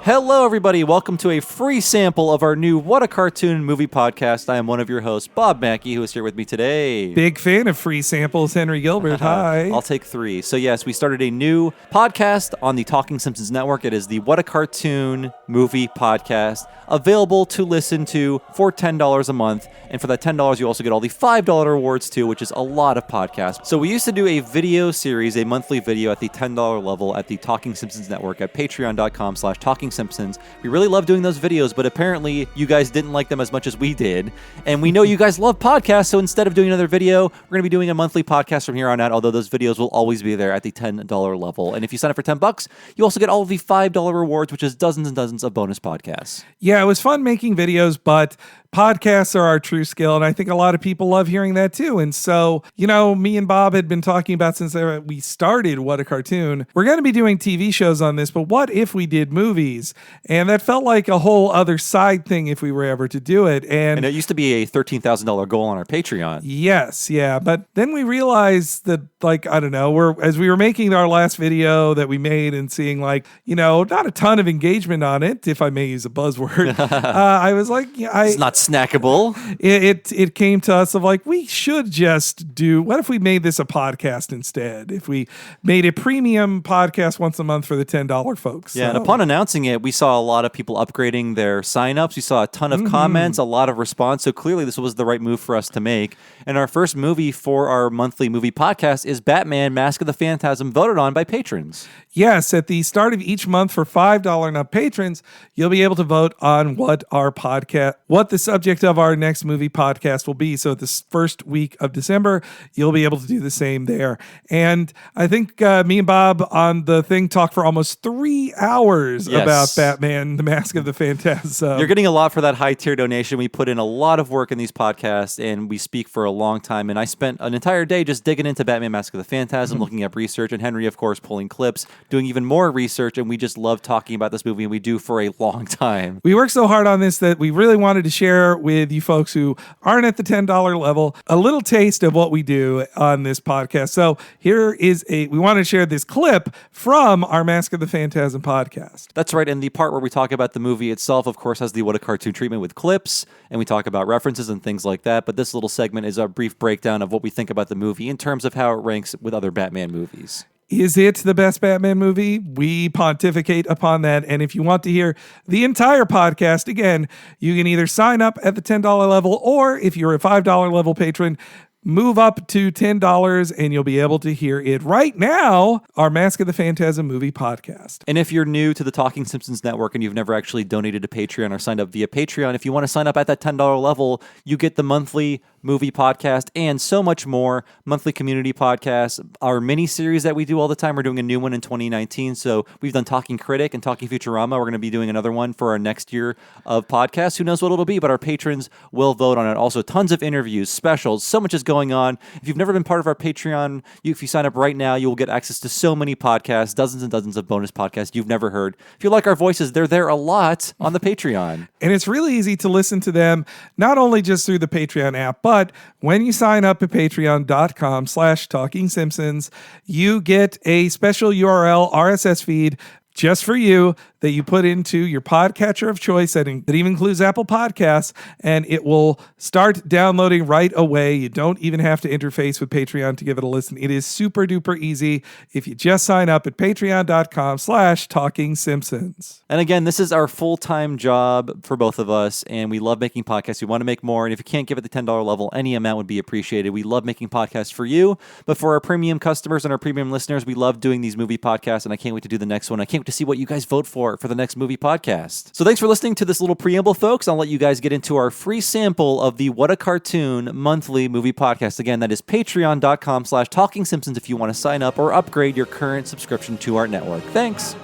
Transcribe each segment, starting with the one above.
Hello, everybody. Welcome to a free sample of our new What a Cartoon movie podcast. I am one of your hosts, Bob Mackey, who is here with me today. Big fan of free samples, Henry Gilbert. Hi. I'll take three. So, yes, we started a new podcast on the Talking Simpsons network. It is the What a Cartoon movie podcast, available to listen to for $10 a month. And for that $10, you also get all the $5 rewards too, which is a lot of podcasts. So we used to do a video series, a monthly video at the $10 level at the Talking Simpsons network at patreon.com/TalkingSimpsons. We really love doing those videos, but apparently you guys didn't like them as much as we did. And we know you guys love podcasts, so instead of doing another video, we're going to be doing a monthly podcast from here on out, although those videos will always be there at the $10 level. And if you sign up for $10, you also get all of the $5 rewards, which is dozens and dozens of bonus podcasts. Yeah, it was fun making videos, but podcasts are our true skill, and I think a lot of people love hearing that too. And so, you know, me and Bob had been talking about since we started What a Cartoon. We're going to be doing TV shows on this, but what if we did movies? And that felt like a whole other side thing if we were ever to do it. And it used to be a $13,000 goal on our Patreon. Yes, yeah. But then we realized that, like, I don't know, as we were making our last video that we made and seeing, like, you know, not a ton of engagement on it, if I may use a buzzword, I was like, yeah, it's not snackable. It came to us of like, we should just do, what if we made this a podcast instead? If we made a premium podcast once a month for the $10 folks. Yeah, and upon announcing it, we saw a lot of people upgrading their signups. We saw a ton of comments, a lot of response. So clearly this was the right move for us to make. And our first movie for our monthly movie podcast is Batman: Mask of the Phantasm, voted on by patrons. Yes, at the start of each month for $5 and up patrons, you'll be able to vote on what the subject of our next movie podcast will be. So this first week of December, you'll be able to do the same there. And I think me and Bob on the thing talked for almost 3 hours about Batman: The Mask of the Phantasm. You're getting a lot for that high tier donation. We put in a lot of work in these podcasts, and we speak for a long time. And I spent an entire day just digging into Batman: Mask of the Phantasm, looking up research, and Henry, of course, pulling clips, doing even more research. And we just love talking about this movie, and we do for a long time. We worked so hard on this that we really wanted to share with you folks who aren't at the $10 level a little taste of what we do on this podcast. So we want to share this clip from our Mask of the Phantasm podcast. That's right. And the part where we talk about the movie itself, of course, has the What a Cartoon treatment with clips, and we talk about references and things like that. But this little segment is a brief breakdown of what we think about the movie in terms of how it ranks with other Batman movies. Is it the best Batman movie? We pontificate upon that. And if you want to hear the entire podcast, again, you can either sign up at the $10 level, or if you're a $5 level patron, move up to $10 and you'll be able to hear it right now, our Mask of the Phantasm movie podcast. And if you're new to the Talking Simpsons network and you've never actually donated to Patreon or signed up via Patreon, if you want to sign up at that $10 level, you get the monthly movie podcast and so much more. Monthly community podcasts, our mini series that we do all the time. We're doing a new one in 2019. So we've done Talking Critic and Talking Futurama. We're going to be doing another one for our next year of podcasts. Who knows what it'll be, but our patrons will vote on it. Also, tons of interviews, specials, so much is going on. If you've never been part of our Patreon, if you sign up right now, you will get access to so many podcasts, dozens and dozens of bonus podcasts you've never heard. If you like our voices, they're there a lot on the Patreon. And it's really easy to listen to them, not only just through the Patreon app, but when you sign up at patreon.com/TalkingSimpsons, you get a special URL RSS feed just for you that you put into your podcatcher of choice that even includes Apple Podcasts, and it will start downloading right away. You don't even have to interface with Patreon to give it a listen. It is super duper easy if you just sign up at patreon.com/TalkingSimpsons. And again, this is our full-time job for both of us, and we love making podcasts. We want to make more, and if you can't give it the $10 level, any amount would be appreciated. We love making podcasts for you, but for our premium customers and our premium listeners, we love doing these movie podcasts, and I can't wait to do the next one. I can't wait to see what you guys vote for the next movie podcast. So thanks for listening to this little preamble, folks. I'll let you guys get into our free sample of the What a Cartoon monthly movie podcast. Again, that is patreon.com/TalkingSimpsons if you want to sign up or upgrade your current subscription to our network. Thanks.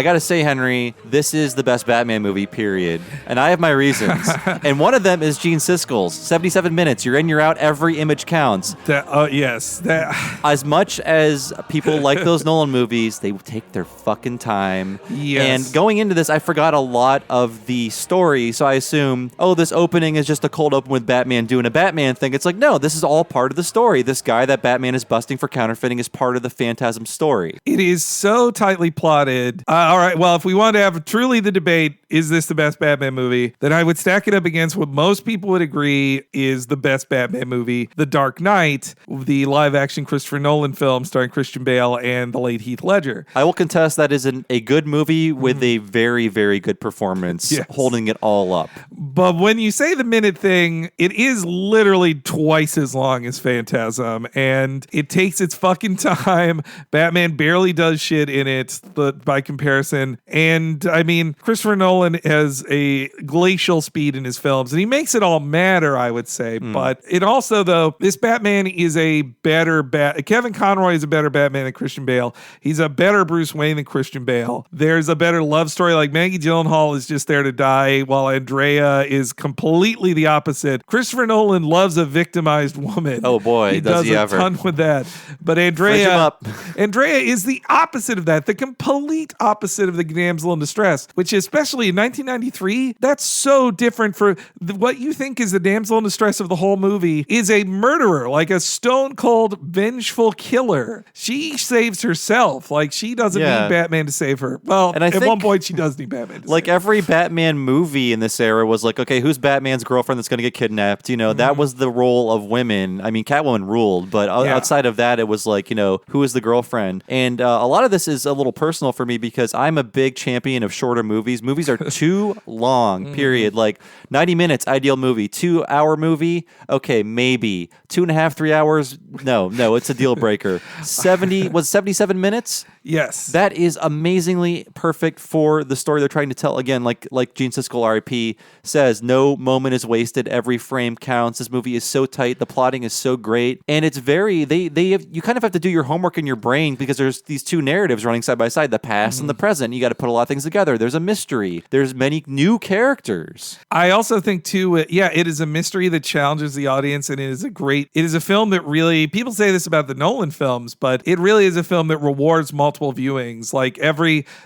I gotta say, Henry, this is the best Batman movie, period. And I have my reasons. And one of them is Gene Siskel's 77 minutes. You're in, you're out, every image counts. Yes. As much as people like those Nolan movies, they take their fucking time. Yes. And going into this, I forgot a lot of the story, so I assume, this opening is just a cold open with Batman doing a Batman thing. It's like, no, this is all part of the story. This guy that Batman is busting for counterfeiting is part of the Phantasm story. It is so tightly plotted. All right, well, if we want to have truly the debate, is this the best Batman movie, then I would stack it up against what most people would agree is the best Batman movie, The Dark Knight, the live-action Christopher Nolan film starring Christian Bale and the late Heath Ledger. I will contest that is a good movie with a very, very good performance, holding it all up. But when you say the minute thing, it is literally twice as long as Phantasm, and it takes its fucking time. Batman barely does shit in it, but by comparison. And I mean, Christopher Nolan has a glacial speed in his films, and he makes it all matter, I would say. But it also, though, this Batman is a better Kevin Conroy is a better Batman than Christian Bale. He's a better Bruce Wayne than Christian Bale. There's a better love story. Like Maggie Gyllenhaal is just there to die, while Andrea is completely the opposite. Christopher Nolan loves a victimized woman. Oh boy, does he ever. A ton with that. But Andrea is the opposite of that, the complete opposite of the damsel in distress, which especially in 1993, that's so different. For what you think is the damsel in distress of the whole movie is a murderer, like a stone cold vengeful killer. She saves herself. Like, she doesn't need Batman to save her. Well, and at one point she does need Batman to save her. Every Batman movie in this era was like, okay, who's Batman's girlfriend that's going to get kidnapped? That was the role of women. I mean, Catwoman ruled, but outside of that, it was like, who is the girlfriend? And a lot of this is a little personal for me because I'm a big champion of shorter movies. Movies are too long, period. Like 90 minutes, ideal movie. 2 hour movie, okay, maybe. 2.5, 3 hours, no, it's a deal breaker. 77 minutes? Yes. That is amazingly perfect for the story they're trying to tell. Again, like Gene Siskel, R.I.P., says, no moment is wasted. Every frame counts. This movie is so tight. The plotting is so great. And it's very, you kind of have to do your homework in your brain because there's these two narratives running side by side, the past and the present. You got to put a lot of things together. There's a mystery. There's many new characters. I also think, too, it is a mystery that challenges the audience, and it is a film that really, people say this about the Nolan films, but it really is a film that rewards multiple viewings. Like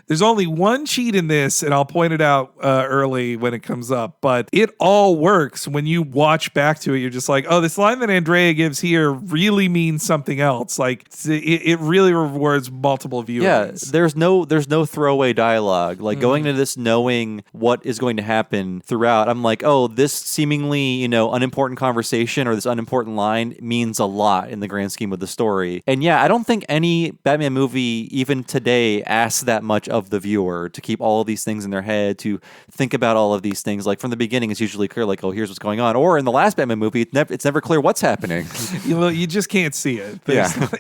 there's only one cheat in this, and I'll point it out early when it comes up, but it all works. When you watch back to it, you're just like, oh, this line that Andrea gives here really means something else. Like it really rewards multiple viewings. Yeah, there's no throwaway dialogue. Like going into this knowing what is going to happen throughout, I'm like, oh, this seemingly, unimportant conversation or this unimportant line means a lot in the grand scheme of the story. And yeah, I don't think any Batman movie, even today, asks that much of the viewer to keep all of these things in their head, to think about all of these things. Like from the beginning, it's usually clear, like, oh, here's what's going on. Or in the last Batman movie, it's never clear what's happening. You just can't see it.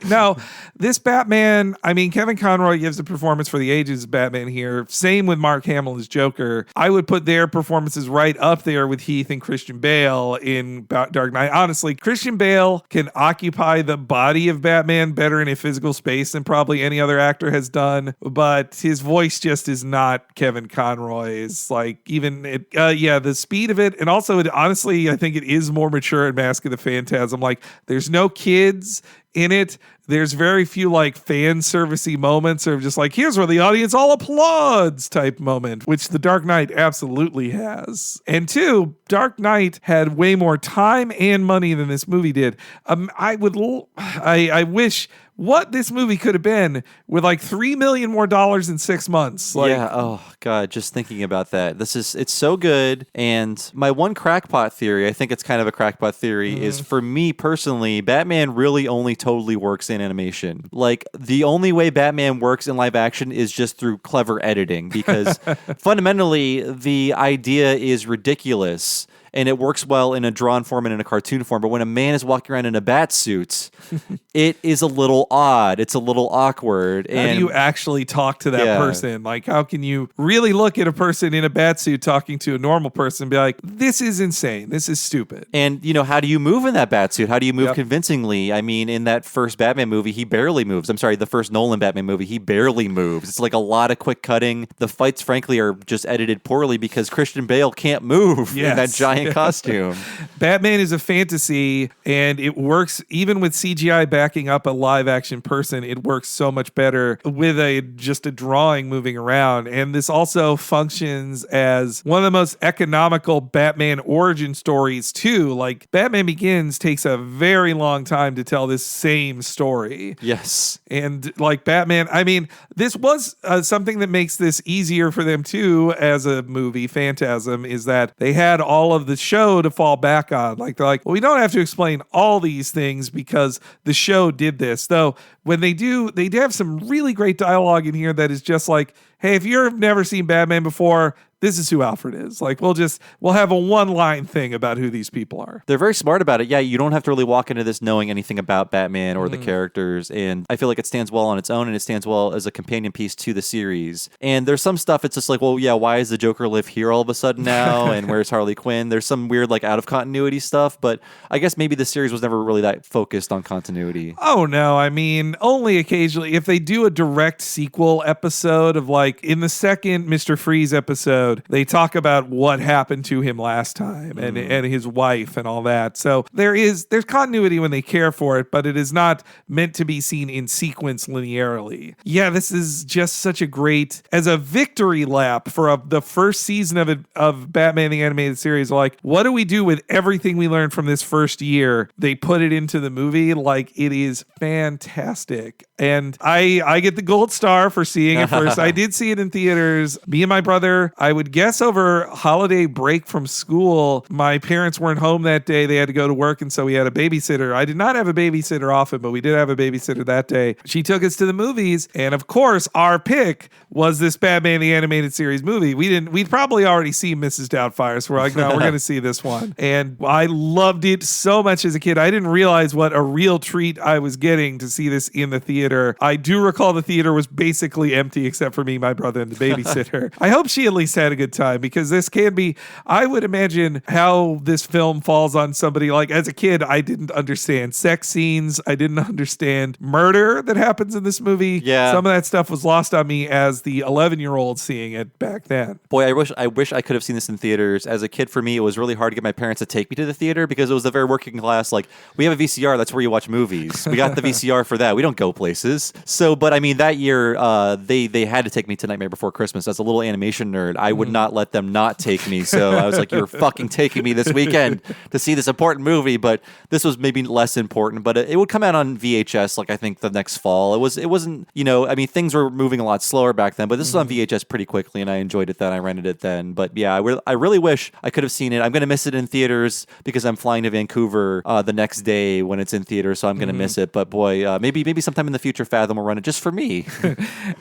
No, this Batman, I mean, Kevin Conroy gives a performance for the ages of Batman here. Same with Mark Hamill as Joker. I would put their performances right up there with Heath and Christian Bale in Dark Knight. Honestly, Christian Bale can occupy the body of Batman better in a physical space than probably any other actor has done, but his voice just is not Kevin Conroy's. Like, even the speed of it, and also honestly, I think it is more mature in Mask of the Phantasm. Like, there's no kids in it. There's very few like fan servicey moments or just like, here's where the audience all applauds type moment, which The Dark Knight absolutely has. And two, Dark Knight had way more time and money than this movie did. I wish what this movie could have been with like $3 million more in 6 months. Like, yeah. Oh God. Just thinking about that. It's so good. And my one crackpot theory, I think it's kind of a crackpot theory, is for me personally, Batman really only totally works in animation. Like the only way Batman works in live action is just through clever editing, because fundamentally the idea is ridiculous. and it works well in a drawn form and in a cartoon form. But when a man is walking around in a bat suit, it is a little odd. It's a little awkward. How do you actually talk to that person? Like, how can you really look at a person in a bat suit talking to a normal person and be like, this is insane. This is stupid. And, how do you move in that bat suit? How do you move convincingly? I mean, in that first Batman movie, he barely moves. I'm sorry, the first Nolan Batman movie, he barely moves. It's like a lot of quick cutting. The fights, frankly, are just edited poorly because Christian Bale can't move in that giant costume. Batman is a fantasy, and it works even with CGI backing up a live action person. It works so much better with just a drawing moving around. And this also functions as one of the most economical Batman origin stories too. Like, Batman Begins takes a very long time to tell this same story. Yes. And like Batman, I mean, this was something that makes this easier for them too as a movie, Phantasm, is that they had all of the show to fall back on. Like, they're like, well, we don't have to explain all these things because the show did this. Though when they do have some really great dialogue in here that is just like, hey, if you've never seen Batman before, this is who Alfred is. Like, we'll have a one-line thing about who these people are. They're very smart about it. Yeah, you don't have to really walk into this knowing anything about Batman or the characters. And I feel like it stands well on its own, and it stands well as a companion piece to the series. And there's some stuff, it's just like, well, yeah, why does the Joker live here all of a sudden now? And where's Harley Quinn? There's some weird, like, out-of-continuity stuff. But I guess maybe the series was never really that focused on continuity. Oh, no. I mean, only occasionally. If they do a direct sequel episode of, like, in the second Mr. Freeze episode, they talk about what happened to him last time and his wife and all that. So there's continuity when they care for it, but it is not meant to be seen in sequence linearly. Yeah, this is just such a great, as a victory lap for the first season of Batman the Animated Series. Like, what do we do with everything we learned from this first year? They put it into the movie. Like, it is fantastic. And I get the gold star for seeing it first. I did see it in theaters. Me and my brother, I would guess over holiday break from school, my parents weren't home that day. They had to go to work, and so we had a babysitter. I did not have a babysitter often, but we did have a babysitter that day. She took us to the movies, and of course, our pick was this Batman the Animated Series movie. We'd probably already seen Mrs. Doubtfire, so we're like, no, we're going to see this one. And I loved it so much as a kid. I didn't realize what a real treat I was getting to see this in the theater. I do recall the theater was basically empty except for me, my brother, and the babysitter. I hope she at least had a good time, because this can be, I would imagine how this film falls on somebody. Like, as a kid, I didn't understand sex scenes. I didn't understand murder that happens in this movie. Yeah. Some of that stuff was lost on me as the 11-year-old seeing it back then. Boy, I wish I could have seen this in theaters. As a kid, for me, it was really hard to get my parents to take me to the theater because it was the very working class. Like, we have a VCR. That's where you watch movies. We got the VCR for that. We don't go places. So, but I mean, that year, they had to take me to Nightmare Before Christmas. As a little animation nerd, I would not let them not take me. So I was like, you're fucking taking me this weekend to see this important movie. But this was maybe less important. But it would come out on VHS, like, I think the next fall. It wasn't, I mean, things were moving a lot slower back then. But this was on VHS pretty quickly, and I enjoyed it then. I rented it then. But yeah, I really wish I could have seen it. I'm going to miss it in theaters because I'm flying to Vancouver the next day when it's in theaters. So I'm going to miss it. But boy, maybe sometime in the future, Fathom will run it just for me.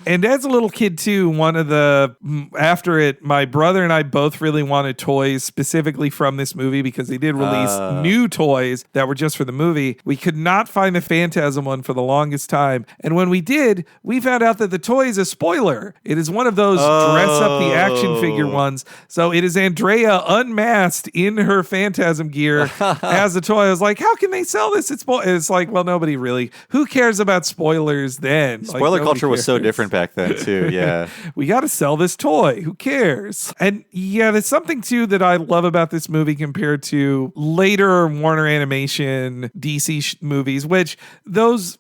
And as a little kid too, after it, my brother and I both really wanted toys specifically from this movie because they did release new toys that were just for the movie. We could not find the Phantasm one for the longest time. And when we did, we found out that the toy is a spoiler. It is one of those dress up the action figure ones. So it is Andrea unmasked in her Phantasm gear as a toy. I was like, how can they sell this? It's like, well, nobody really. Who cares about spoilers then? Spoiler culture was so different back then too. Yeah. We got to sell this toy. Who cares? And yeah, there's something too that I love about this movie compared to later Warner Animation DC movies, which those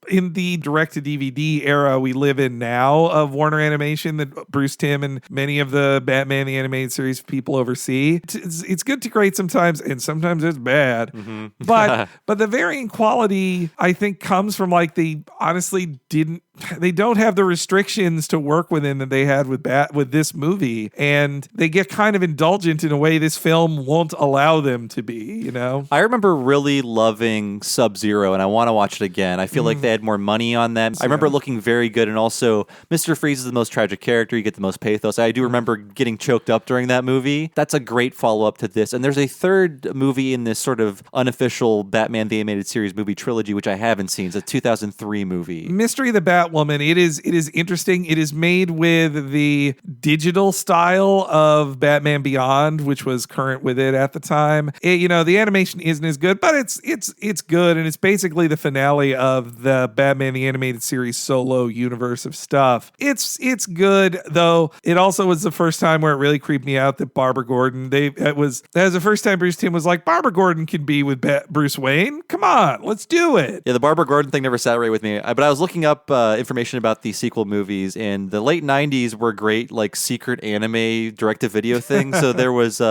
in the direct-to-DVD era we live in now of Warner Animation that Bruce Timm and many of the Batman the Animated Series people oversee. It's good to great sometimes, and sometimes it's bad. Mm-hmm. But the varying quality, I think, comes from, like, they honestly they don't have the restrictions to work within that they had with this movie, and they get kind of indulgent in a way this film won't allow them to be, I remember really loving Sub-Zero, and I want to watch it again. I feel like they had more money on that. I remember it looking very good, and also Mr. Freeze is the most tragic character. You get the most pathos. I do remember getting choked up during that movie. That's a great follow-up to this. And there's a third movie in this sort of unofficial Batman the Animated Series movie trilogy, which I haven't seen. It's a 2003 movie. Mystery of the Batwoman. It is interesting. It is made with the digital style of Batman Beyond, which was current with it at the time. The animation isn't as good, but it's good, and it's basically the finale of the Batman the Animated Series solo universe of stuff. It's good, though. It also was the first time where it really creeped me out that Barbara Gordon. That was the first time Bruce Timm was like, Barbara Gordon can be with Bruce Wayne. Come on, let's do it. Yeah, the Barbara Gordon thing never sat right with me. But I was looking up information about the sequel movies, and the late 90s were great, like secret anime direct-to-video things. So there was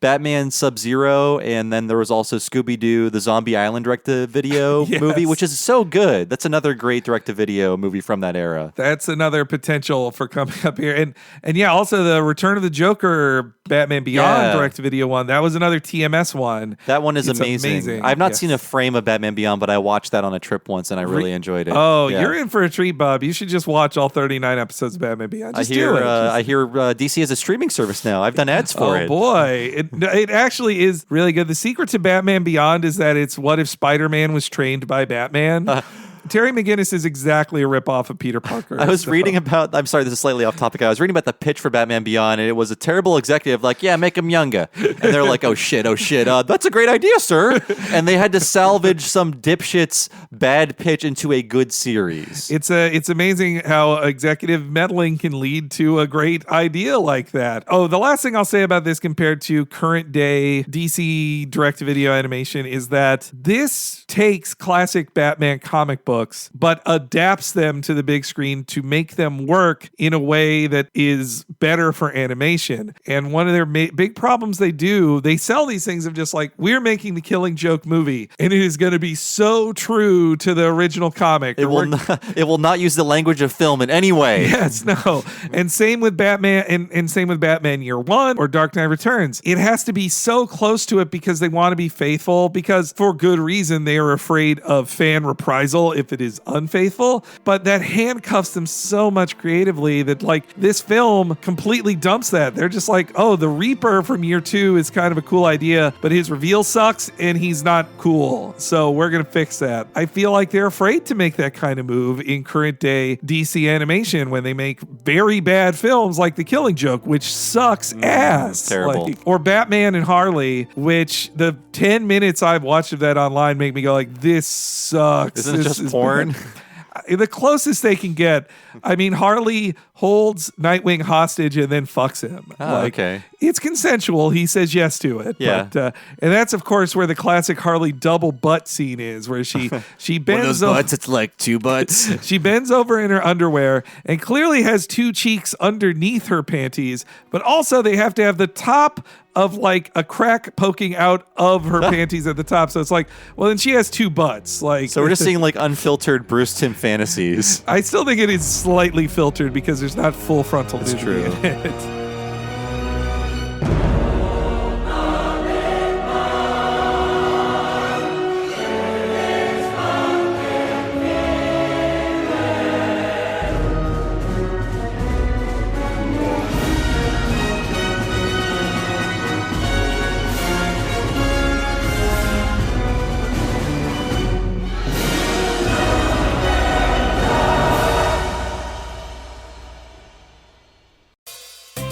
Batman Sub-Zero, and then there was also Scooby-Doo, the Zombie Island direct-to-video movie, which is so good. That's another great direct-to-video movie from that era. That's another potential for coming up here. And yeah, also the Return of the Joker Batman Beyond direct-to-video one. That was another TMS one. That one is amazing. I've not seen a frame of Batman Beyond, but I watched that on a trip once, and I really enjoyed it. Oh, you're in for a treat, Bob. You should just watch all 39 episodes of Batman Beyond. I hear DC has a streaming service now. I've done ads for it. Oh, boy. It actually is really good. The secret to Batman Beyond is that it's what if Spider-Man was trained by Batman? Terry McGinnis is exactly a ripoff of Peter Parker. I was reading about, I'm sorry, this is slightly off topic. I was reading about the pitch for Batman Beyond, and it was a terrible executive like, yeah, make him younger. And they're like, oh shit, that's a great idea, sir. And they had to salvage some dipshit's bad pitch into a good series. It's amazing how executive meddling can lead to a great idea like that. Oh, the last thing I'll say about this compared to current day DC direct-to-video animation is that this takes classic Batman comic books, but adapts them to the big screen to make them work in a way that is better for animation. And one of their big problems they sell these things of just like, we're making the Killing Joke movie, and it is going to be so true to the original comic. It will not use the language of film in any way. Yes, no. And same with Batman, and same with Batman Year One or Dark Knight Returns. It has to be so close to it because they want to be faithful, because for good reason they are afraid of fan reprisal if it is unfaithful, but that handcuffs them so much creatively that like this film completely dumps that. They're just like, oh, the Reaper from Year Two is kind of a cool idea, but his reveal sucks and he's not cool, so we're gonna fix that. I feel like they're afraid to make that kind of move in current day DC animation when they make very bad films like The Killing Joke, which sucks ass. Terrible. Or Batman and Harley, which the 10 minutes I've watched of that online make me go like, this sucks. Isn't it just porn? The closest they can get. I mean, Harley holds Nightwing hostage and then fucks him. Okay. It's consensual. He says yes to it. Yeah. But, and that's, of course, where the classic Harley double butt scene is, where she bends over. It's like two butts. She bends over in her underwear and clearly has two cheeks underneath her panties, but also they have to have the top of like a crack poking out of her panties at the top. So it's like, well, then she has two butts. Like, so we're just seeing like unfiltered Bruce Timm fantasies. I still think it is slightly filtered because there's not full frontal That's nudity true. in it.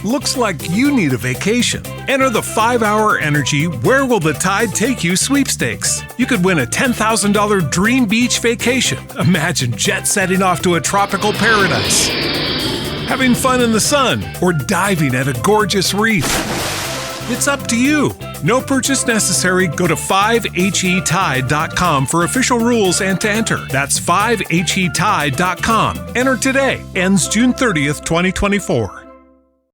Looks like you need a vacation. Enter the 5-Hour Energy Where Will the Tide Take You sweepstakes. You could win a $10,000 dream beach vacation. Imagine jet setting off to a tropical paradise, having fun in the sun, or diving at a gorgeous reef. It's up to you. No purchase necessary. Go to 5HETide.com for official rules and to enter. That's 5HETide.com. Enter today. Ends June 30th, 2024.